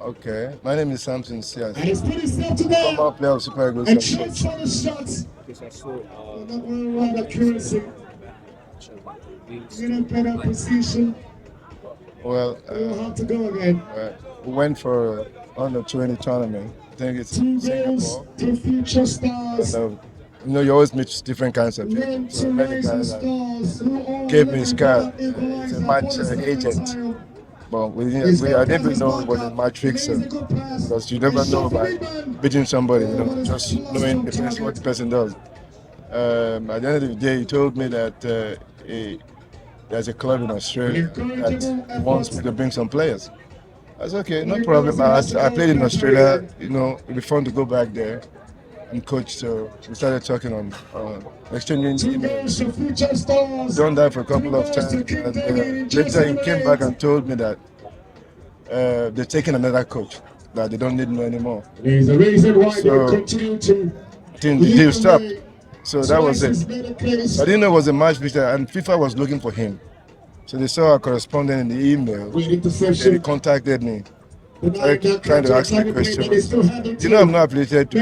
Okay, my name is Samson Siasia. And he's put himself to that. Former player of Super Eagles. And checks all the shots. Not worldwide accuracy. In a better position. Well, we'll have to go again. We went for under 20 tournament. I think it's Singapore. Two future stars. And, you always meet different kinds of people. So many guys gave me his card. It's a match agent. But I didn't even know it was a match fixer, because you never know by beating somebody, just knowing what the person does. At the end of the day, he told me that there's a club in Australia that wants me to bring some players. I said, okay, no problem. I played in Australia, it'd be fun to go back there and coach. So we started talking on exchanging emails. Done that for a couple of times. And later he came back and told me that they're taking another coach, that they don't need me anymore. There's a reason why they continue to. The deal stopped. So that was it. I didn't know it was a match fixer, and FIFA was looking for him. So they saw our correspondent in the email. They contacted me. Trying to ask me questions. I'm not affiliated to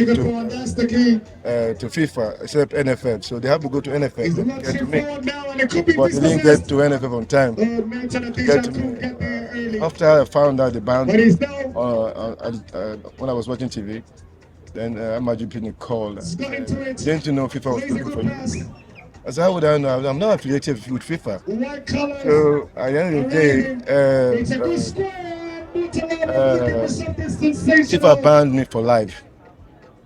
FIFA except NFF, so they have to go to NFF to get to me. But they didn't get to NFF on time to get to me. After I found out the ban when I was watching TV, then Amaju Pini called. Didn't you know FIFA was looking for you? I said, how would I know? I'm not affiliated with FIFA. So at the end of the day, FIFA banned me for life,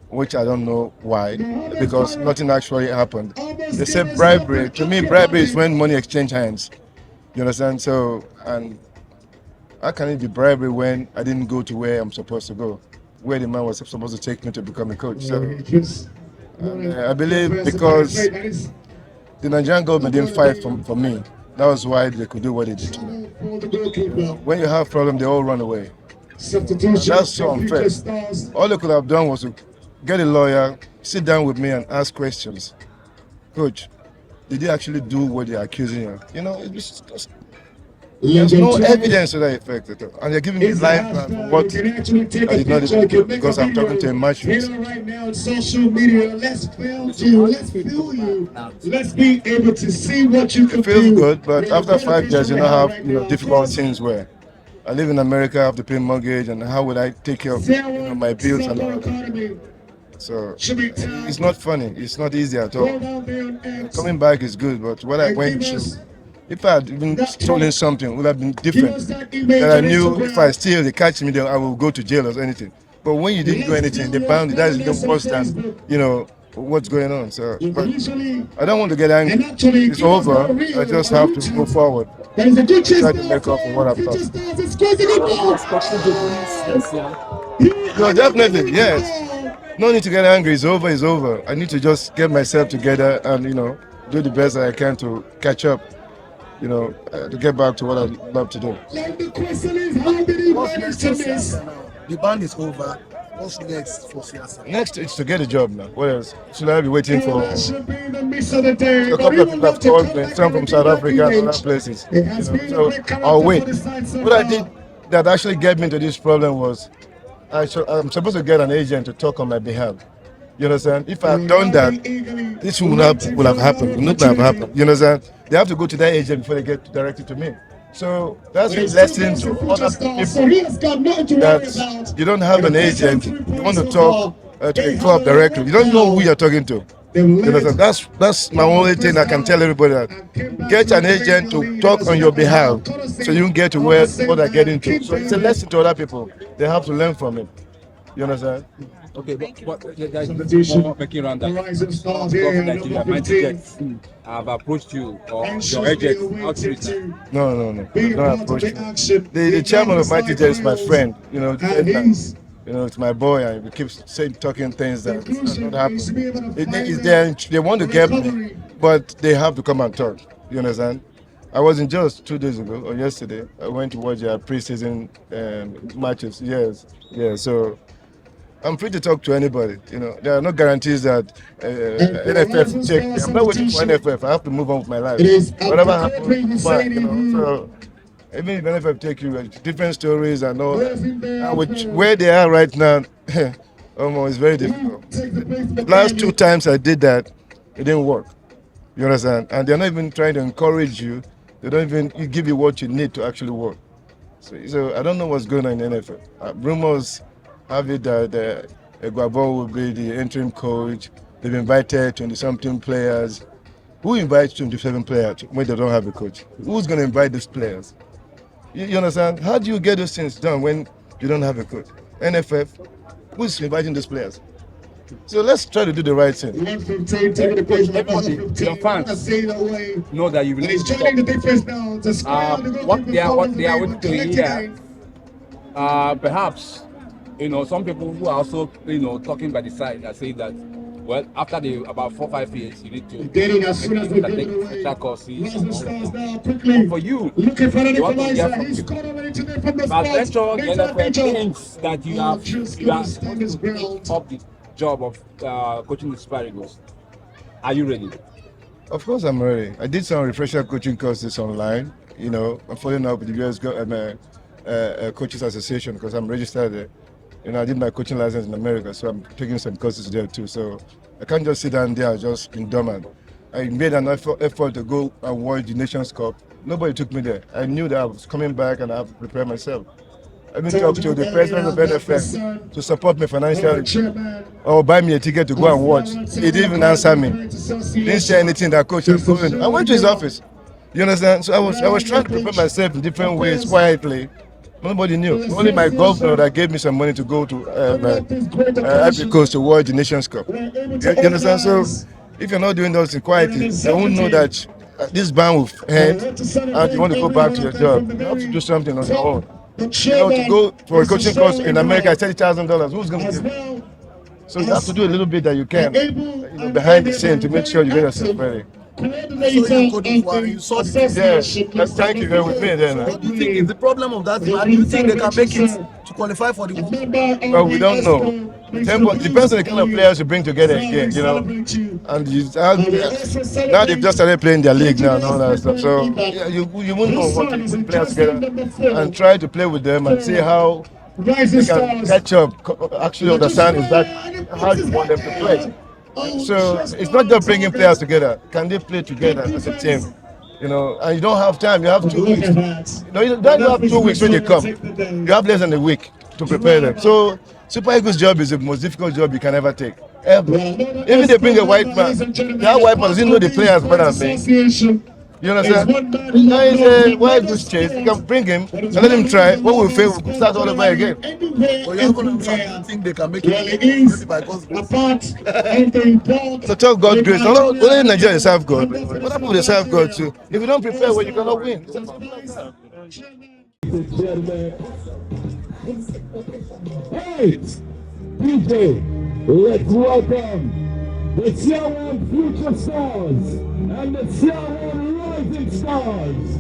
which I don't know why, because nothing actually happened. They said bribery. To me, bribery is when money exchange hands. You understand? So, and how can it be bribery when I didn't go to where I'm supposed to go, where the man was supposed to take me to become a coach? So, I believe because the Nigerian government didn't fight for me, that was why they could do what they did to me. When you have problems, they all run away. That's so unfair. All they could have done was to get a lawyer, sit down with me and ask questions. Coach, did you actually do what they're accusing you of? There's no evidence to that effect at all. And they're giving me life for what I did not even do, because I'm talking to a match fixer. Right now on social media, let's feel you, let's feel you. Let's be able to see what you can do. It feels good, but after 5 years, how difficult things were. I live in America, I have to pay mortgage, and how would I take care of my bills and all that? So it's not funny. It's not easy at all. Coming back is good, but what I went through, if I had even stolen something, it would have been different. That I knew if I steal, they catch me, then I will go to jail or anything. But when you didn't do anything, they bound it. That is even worse than what's going on. So, but I don't want to get angry. It's over. I just have to move forward. Try to make up for what I've lost. No, definitely, yes. No need to get angry. It's over. It's over. I need to just get myself together and do the best I can to catch up. To get back to what I love to do. The question is, how did he manage to miss? The ban is over. What's next for Siasia? Next is to get a job now. What else? Should I be waiting for? That should be the miss of the day. A couple of people have called me, some from South Africa and other places. So I'll wait. What I did that actually get me into this problem was I'm supposed to get an agent to talk on my behalf. You understand? If I had done that, this would have happened. Would not have happened. You understand? They have to go to that agent before they get directed to me. So that's a lesson to other people that you don't have an agent. You want to talk to a club directly. You don't know who you're talking to. You understand? That's my only thing I can tell everybody. That get an agent to talk on your behalf, so you can get to what they're getting to. So it's a lesson to other people. They have to learn from it. You understand? Okay, but guys, making around that. Nigeria, Mighty have approached you or your agent outreach. No. Don't approach me. The chairman of Mighty Jets is my friend. It's my boy, and we keep talking things that not happen. They want to get me, but they have to come and talk. You understand? I was in Jos 2 days ago or yesterday. I went to watch their preseason matches. Yes. So I'm free to talk to anybody. There are no guarantees that NFF will take. I'm not waiting for NFF. I have to move on with my life. Whatever happens, fine. So Even if NFF take you different stories and all that, where they are right now, it's very difficult. The last 2 times I did that, it didn't work. You understand? And they're not even trying to encourage you. They don't even give you what you need to actually work. So I don't know what's going on in NFL. Rumors have it that Eguabon will be the interim coach. They've invited 20-something players. Who invites 27 players when they don't have a coach? Who's going to invite these players? You understand? How do you get those things done when you don't have a coach? NFF, who's inviting those players? So let's try to do the right thing. Your fans know that you've been what they are waiting to hear. Perhaps, some people who are also, talking by the side that say that, well, after about 4 or 5 years, you need to take special courses. But for you, you want to hear from you. But let's show the NFL thinks that you are up the job of coaching the Super Eagles. Are you ready? Of course I'm ready. I did some refresher coaching courses online. I'm following up with the US Coaches Association because I'm registered there. I did my coaching license in America, so I'm taking some courses there too. So I can't just sit down there just in dormant. I made an effort to go and watch the Nations Cup. Nobody took me there. I knew that I was coming back and I have to prepare myself. I even talked to the president of NFF to support me financially or buy me a ticket to go and watch. He didn't even answer me. He didn't say anything that coach was going. I went to his office. You understand? So I was trying to prepare myself in different ways quietly. Nobody knew. Only my governor that gave me some money to go to Ivory Coast to watch the Nations Cup. You understand? So if you're not doing those things quietly, they won't know that this ban will end and you want to go back to your job. You have to do something on your own. To go for a coaching course in America, $30,000. Who's going to give you? So you have to do a little bit that you can, behind the scene to make sure you get yourself ready. So you saw the Yes, thank you very much. With me then. What do you think is the problem of that? Do you think they can make it to qualify for the World Cup? Well, we don't know. Depends on the kind of players you bring together again, And now they've just started playing their league now and all that stuff. So you won't know what to put players together and try to play with them and see how they can catch up. Actually understand is that how you want them to play. So it's not just bringing players together. Can they play together as a team? And you don't have time. You have 2 weeks. You don't have 2 weeks when you come. You have less than a week to prepare them. So Super Eagles' job is the most difficult job you can ever take. Ever. Even they bring a white man. That white man doesn't know the players better than me. You understand? Now he's a wild goose chase. You can bring him and let him try. What will fail, we'll start all over again. But you're going to think they can make it by God's grace. So tell God grace. Only Nigeria serve God. Other people they serve God too. If you don't prepare well, you cannot win. Hey, DJ, let's welcome the Tier 1 future stars and the Tier 1 rising stars.